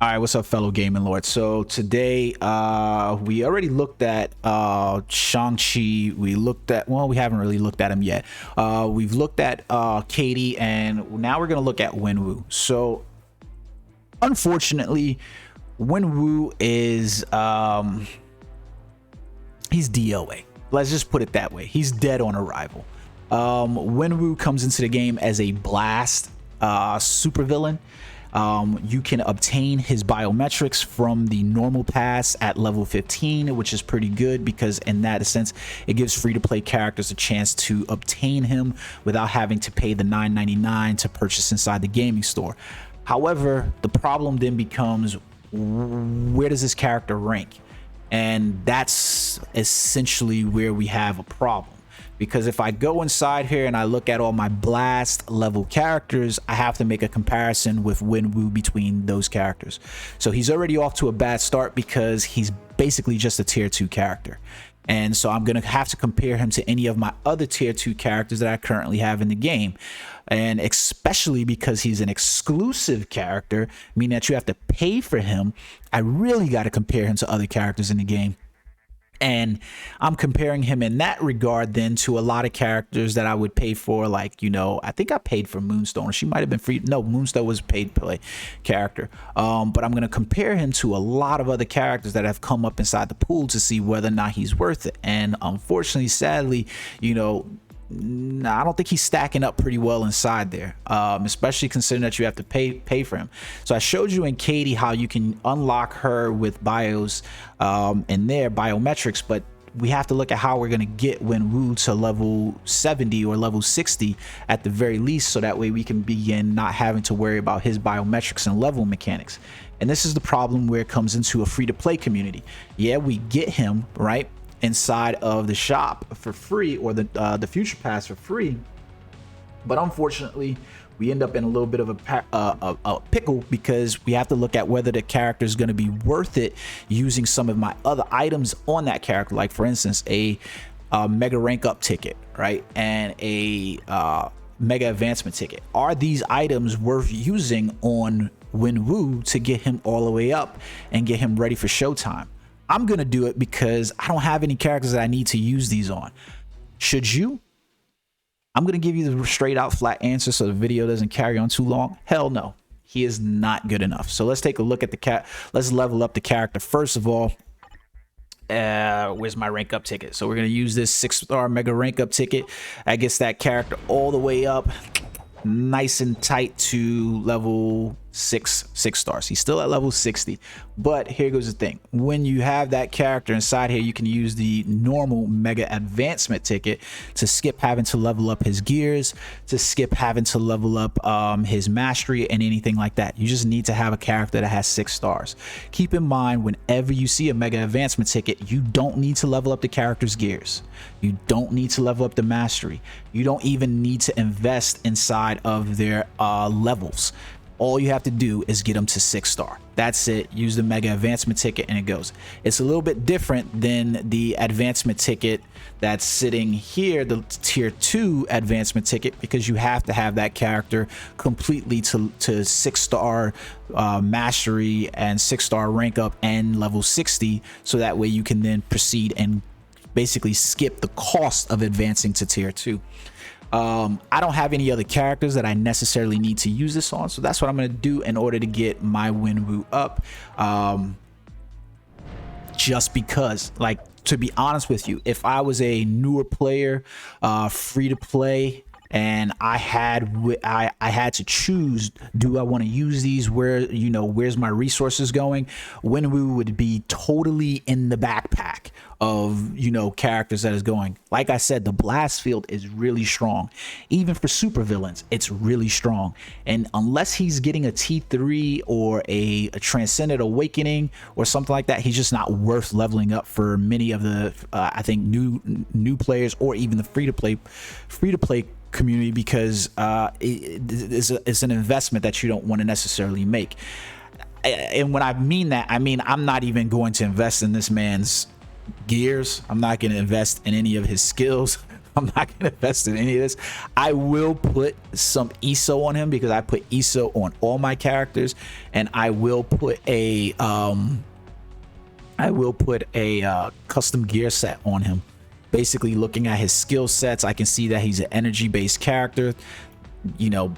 All right, what's up, fellow gaming lords? So today, we already looked at Shang-Chi. We looked at, well, we haven't really looked at him yet. We've looked at Katie, and now we're gonna look at Wenwu. So, unfortunately, Wenwu is he's DOA. Let's just put it that way. He's dead on arrival. Wenwu comes into the game as a blast supervillain. You can obtain his biometrics from the normal pass at level 15, which is pretty good because in that sense, it gives free-to-play characters a chance to obtain him without having to pay the $9.99 to purchase inside the gaming store. However, the problem then becomes, where does this character rank? And that's essentially where we have a problem. Because if I go inside here and I look at all my blast level characters, I have to make a comparison with Wenwu between those characters. So he's already off to a bad start because he's basically just a tier 2 character. And so I'm going to have to compare him to any of my other tier 2 characters that I currently have in the game. And especially because he's an exclusive character, meaning that you have to pay for him, I really got to compare him to other characters in the game. And I'm comparing him in that regard then to a lot of characters that I would pay for, like, you know, I think I paid for Moonstone. She might have been free. No, Moonstone was a paid play character. But I'm going to compare him to a lot of other characters that have come up inside the pool to see whether or not he's worth it. And unfortunately, sadly, you know, I don't think he's stacking up pretty well inside there, especially considering that you have to pay for him. So I showed you in Katie how you can unlock her with bios in their biometrics, but we have to look at how we're going to get Wenwu to level 70 or level 60 at the very least, so that way we can begin not having to worry about his biometrics and level mechanics. And this is the problem where it comes into a free-to-play community. Yeah, we get him right inside of the shop for free, or the future pass for free, but unfortunately we end up in a little bit of a pickle because we have to look at whether the character is going to be worth it using some of my other items on that character, like for instance a mega rank up ticket, right, and a mega advancement ticket. Are these items worth using on Wenwu to get him all the way up and get him ready for showtime? I'm going to do it because I don't have any characters that I need to use these on. Should you? I'm going to give you the straight out flat answer so the video doesn't carry on too long. Hell no. He is not good enough. So let's take a look at the let's level up the character. First of all, where's my rank up ticket? So we're going to use this 6-star mega rank up ticket. I guess that character all the way up nice and tight to level 6 stars. He's still at level 60, but here goes the thing. When you have that character inside here, you can use the normal mega advancement ticket to skip having to level up his gears, to skip having to level up his mastery and anything like that. You just need to have a character that has 6 stars. Keep in mind, whenever you see a mega advancement ticket, you don't need to level up the character's gears. You don't need to level up the mastery. You don't even need to invest inside of their levels. All you have to do is get them to 6-star. That's it. Use the mega advancement ticket and it goes. It's a little bit different than the advancement ticket that's sitting here, the tier 2 advancement ticket, because you have to have that character completely to 6-star mastery and 6-star rank up and level 60, so that way you can then proceed and basically skip the cost of advancing to tier 2. I don't have any other characters that I necessarily need to use this on, so that's what I'm going to do in order to get my Wenwu up. Just because, like, to be honest with you, if I was a newer player, free to play, and I had to choose, do I want to use these, where, you know, where's my resources going, Wenwu would be totally in the backpack of, you know, characters that is going. Like I said, the blast field is really strong. Even for supervillains, it's really strong. And unless he's getting a T3 or a Transcendent Awakening or something like that, he's just not worth leveling up for many of the I think new players, or even the free to play community, because it's an investment that you don't want to necessarily make. And when I mean that, I mean I'm not even going to invest in this man's gears. I'm not going to invest in any of his skills I'm not gonna invest in any of this. I will put some ESO on him because I put ESO on all my characters, and I will put a custom gear set on him. Basically, looking at his skill sets, I can see that he's an energy based character. You know,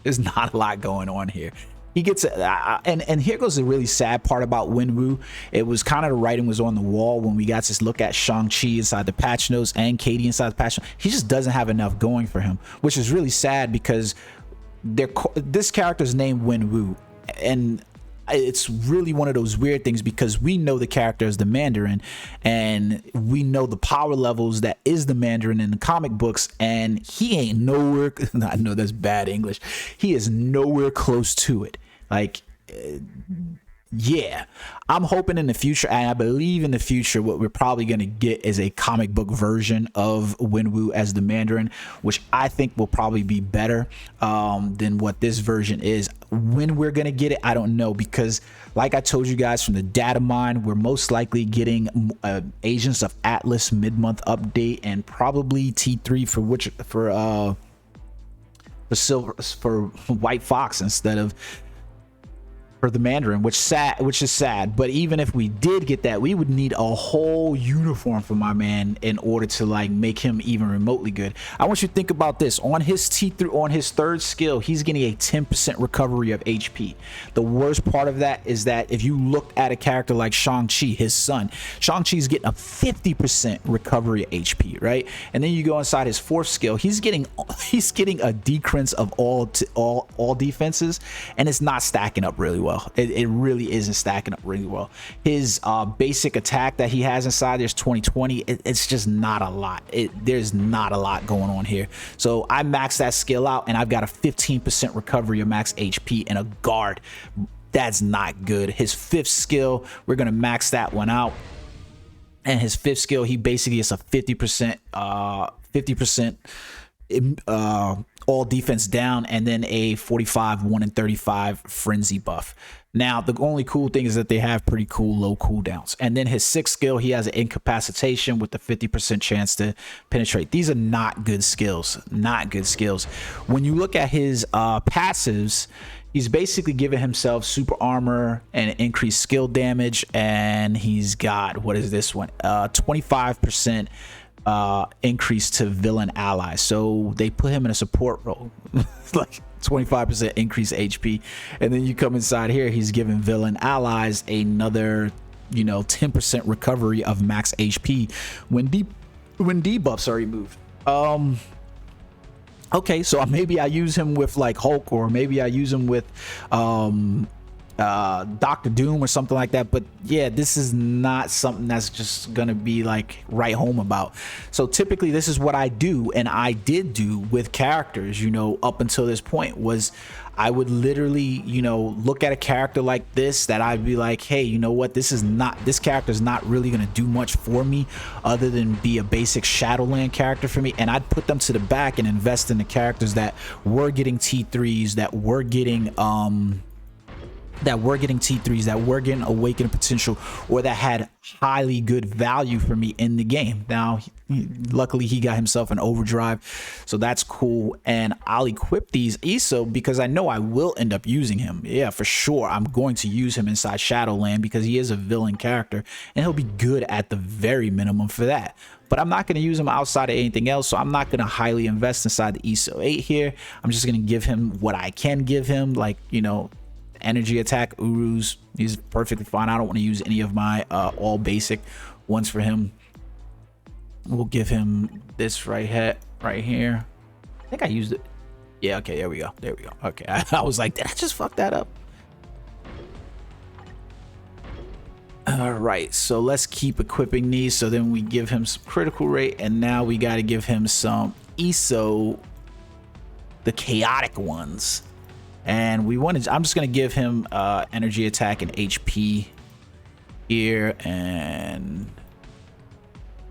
there's not a lot going on here. He gets and here goes the really sad part about Wenwu. It was kind of the writing was on the wall when we got to look at Shang-Chi inside the patch notes and Katie inside the patch notes. He just doesn't have enough going for him, which is really sad because this character's named Wenwu, and it's really one of those weird things because we know the character is the Mandarin, and we know the power levels that is the Mandarin in the comic books, and he ain't nowhere. I know that's bad English. He is nowhere close to it. Like, yeah, I'm hoping in the future, and I believe in the future, what we're probably going to get is a comic book version of Wenwu as the Mandarin, which I think will probably be better than what this version is. When we're going to get it, I don't know, because like I told you guys from the data mine, we're most likely getting Agents of Atlas mid-month update and probably T3 for White Fox instead of for the Mandarin, which is sad. But even if we did get that, we would need a whole uniform for my man in order to like make him even remotely good. I want you to think about this. On his on his third skill, he's getting a 10% recovery of HP. The worst part of that is that if you look at a character like Shang-Chi, his son, Shang-Chi's getting a 50% recovery of HP, right? And then you go inside his fourth skill, he's getting a decrease of all defenses, and it's not stacking up really well. It really isn't stacking up really well. His basic attack that he has inside, there's 2020. It's just not a lot. There's not a lot going on here. So I maxed that skill out, and I've got a 15% recovery of max HP and a guard. That's not good. His fifth skill, we're gonna max that one out. And his fifth skill, he basically is a 50% all defense down, and then a 45 1 in 35 frenzy buff. Now the only cool thing is that they have pretty cool low cooldowns. And then his sixth skill, he has an incapacitation with a 50% chance to penetrate. These are not good skills, not good skills. When you look at his passives, he's basically giving himself super armor and increased skill damage, and he's got, what is this one, 25% increase to villain allies. So they put him in a support role, like 25% increase HP. And then you come inside here, he's giving villain allies another, 10% recovery of max HP when debuffs are removed. Okay, so maybe I use him with like Hulk, or maybe I use him with Dr. Doom or something like that. But yeah, this is not something that's just gonna be like write home about. So typically this is what I do, and I did do with characters, up until this point, was I would literally, look at a character like this that I'd be like, hey, you know what, this character's not really gonna do much for me other than be a basic Shadowland character for me, and I'd put them to the back and invest in the characters that were getting T3s, that were getting T3s, that were getting awakened potential, or that had highly good value for me in the game. Now, luckily he got himself an overdrive, so that's cool, and I'll equip these ESO because I know I will end up using him. Yeah, for sure, I'm going to use him inside Shadowland because he is a villain character, and he'll be good at the very minimum for that. But I'm not going to use him outside of anything else, so I'm not going to highly invest inside the ESO 8 here. I'm just going to give him what I can give him, like, energy attack Urus. He's perfectly fine. I don't want to use any of my all basic ones for him. We'll give him this right here. I think I used it. Yeah, okay, there we go. Okay, I was like, did I just fuck that up? All right, so let's keep equipping these. So then we give him some critical rate, and now we got to give him some ESO, the chaotic ones. And I'm just going to give him energy attack and HP here, and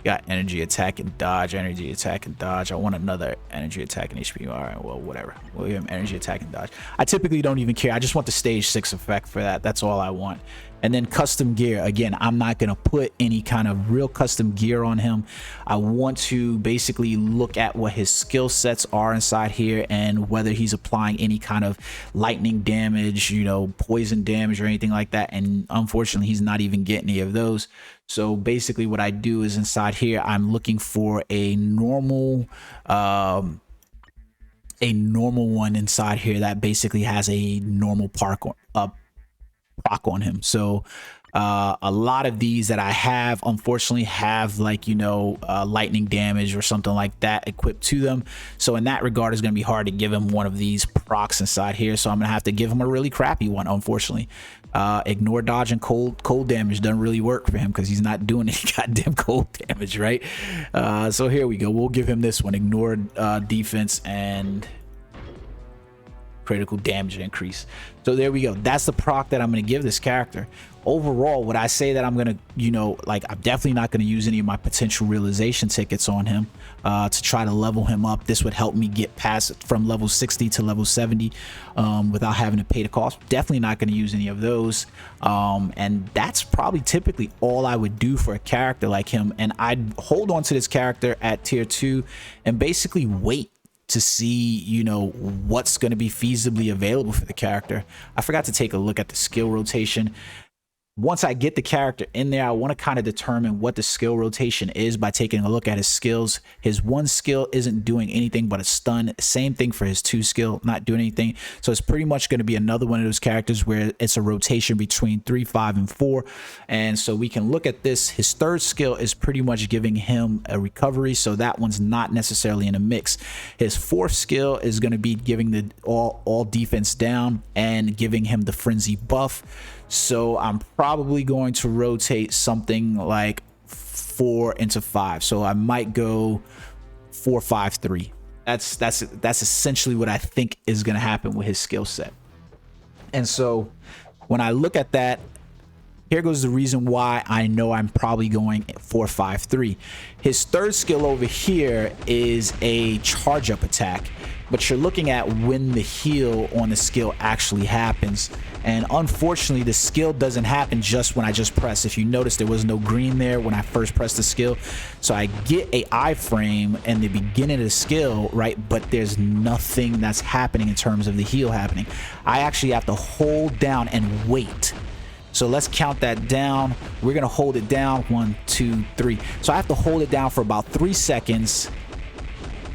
got energy attack and dodge, I want another energy attack and HP. All right, well, whatever. We'll give him energy attack and dodge. I typically don't even care. I just want the stage 6 effect for that. That's all I want. And then custom gear, again, I'm not going to put any kind of real custom gear on him. I want to basically look at what his skill sets are inside here and whether he's applying any kind of lightning damage, you know, poison damage or anything like that. And unfortunately, he's not even getting any of those. So basically what I do is inside here, I'm looking for a normal one inside here that basically has a normal proc on him. So a lot of these that I have unfortunately have, like, you know, lightning damage or something like that equipped to them. So in that regard, it's going to be hard to give him one of these procs inside here. So I'm going to have to give him a really crappy one, unfortunately. Ignore dodge and cold damage doesn't really work for him because he's not doing any goddamn cold damage, right? So here we go. We'll give him this one. Ignore defense and critical damage increase. So there we go. That's the proc that I'm going to give this character. Overall, would I say that I'm going to, you know, like, I'm definitely not going to use any of my potential realization tickets on him to try to level him up. This would help me get past from level 60 to level 70 without having to pay the cost. Definitely not going to use any of those. And that's probably typically all I would do for a character like him. And I'd hold on to this character at tier 2 and basically wait to see, you know, what's going to be feasibly available for the character. I forgot to take a look at the skill rotation. Once I get the character in there, I want to kind of determine what the skill rotation is by taking a look at his skills. His 1 skill isn't doing anything but a stun. Same thing for his 2 skill, not doing anything. So it's pretty much going to be another one of those characters where it's a rotation between 3, 5, and 4. And so we can look at this. His 3rd skill is pretty much giving him a recovery, so that one's not necessarily in a mix. His 4th skill is going to be giving the all defense down and giving him the frenzy buff. So I'm probably going to rotate something like 4 into 5. So I might go 4, 5, 3. That's essentially what I think is going to happen with his skill set. And so when I look at that, here goes the reason why I know I'm probably going 4, 5, 3. His 3rd skill over here is a charge up attack, but you're looking at when the heal on the skill actually happens. And unfortunately, the skill doesn't happen just when I just press. If you notice, there was no green there when I first pressed the skill. So I get a iframe in the beginning of the skill, right? But there's nothing that's happening in terms of the heal happening. I actually have to hold down and wait. So let's count that down. We're going to hold it down. 1, 2, 3. So I have to hold it down for about 3 seconds.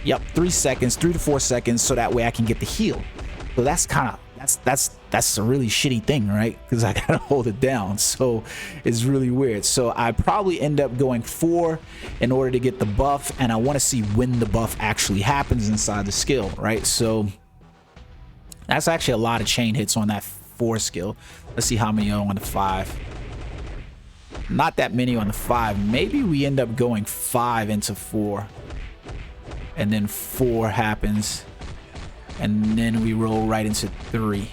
Yep, 3 seconds, 3 to 4 seconds, so that way I can get the heal. So that's kind of, that's a really shitty thing, right? Because I gotta hold it down. So it's really weird. So I probably end up going 4 in order to get the buff, and I want to see when the buff actually happens inside the skill, right? So that's actually a lot of chain hits on that 4 skill. Let's see how many are on the 5. Not that many on the 5. Maybe we end up going 5 into 4. And then 4 happens, and then we roll right into 3.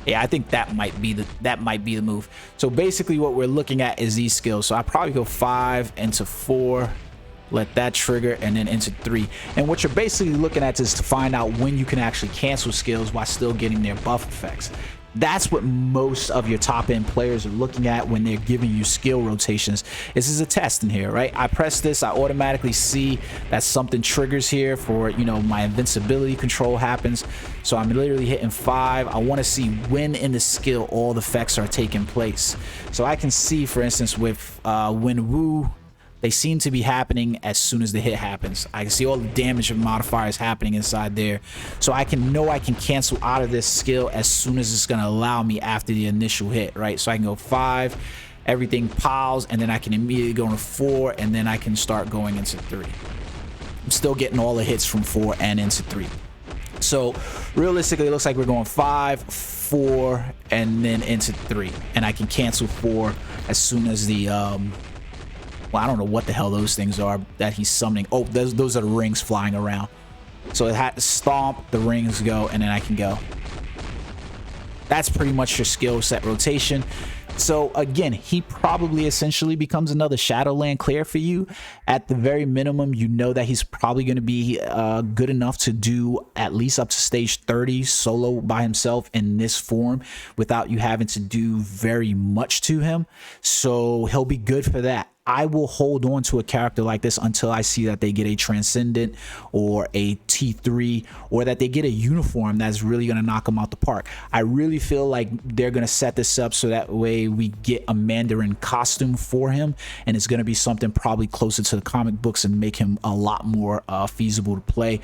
Yeah, I think that might be the move. So basically what we're looking at is these skills. So I probably go 5 into 4, let that trigger, and then into 3. And what you're basically looking at is to find out when you can actually cancel skills while still getting their buff effects. That's what most of your top end players are looking at when they're giving you skill rotations. This is a test in here, right? I press this, I automatically see that something triggers here for, you know, my invincibility control happens. So I'm literally hitting 5. I want to see when in the skill all the effects are taking place. So I can see, for instance, with Wenwu, they seem to be happening as soon as the hit happens. I can see all the damage modifiers happening inside there. So I can know I can cancel out of this skill as soon as it's going to allow me after the initial hit, right? So I can go 5, everything piles, and then I can immediately go into 4, and then I can start going into 3. I'm still getting all the hits from 4 and into 3. So realistically, it looks like we're going 5, 4, and then into 3. And I can cancel 4 as soon as the... well, I don't know what the hell those things are that he's summoning. Oh, those are the rings flying around. So it had to stomp, the rings go, and then I can go. That's pretty much your skill set rotation. So again, he probably essentially becomes another Shadowland clear for you. At the very minimum, you know that he's probably going to be good enough to do at least up to stage 30 solo by himself in this form without you having to do very much to him. So he'll be good for that. I will hold on to a character like this until I see that they get a Transcendent or a T3, or that they get a uniform that's really going to knock them out the park. I really feel like they're going to set this up so that way we get a Mandarin costume for him, and it's going to be something probably closer to the comic books and make him a lot more feasible to play.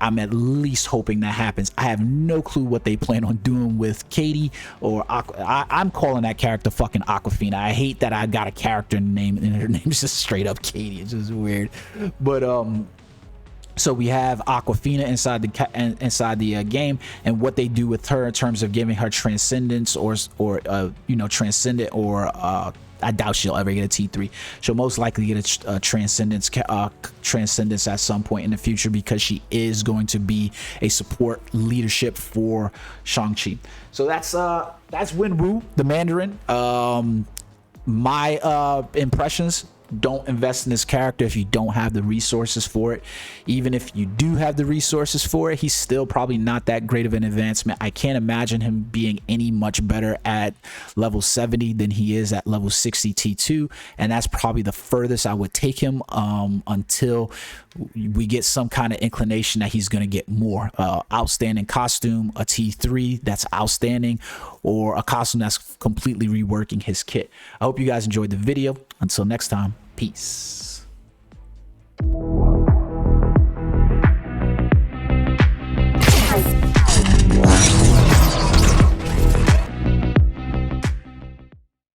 I'm at least hoping that happens. I have no clue what they plan on doing with Katie or I'm calling that character fucking Aquafina. I hate that I got a character name and her name's just straight up Katie. It's just weird. But so we have Aquafina inside the game, and what they do with her in terms of giving her transcendence or you know, transcendent, or I doubt she'll ever get a T3. She'll most likely get a transcendence at some point in the future, because she is going to be a support leadership for Shang-Chi. So that's Wenwu, the Mandarin. My impressions: don't invest in this character if you don't have the resources for it. Even if you do have the resources for it, he's still probably not that great of an advancement. I can't imagine him being any much better at level 70 than he is at level 60 T2, and that's probably the furthest I would take him until we get some kind of inclination that he's going to get more. Outstanding costume, a T3 that's outstanding, or a costume that's completely reworking his kit. I hope you guys enjoyed the video. Until next time, peace.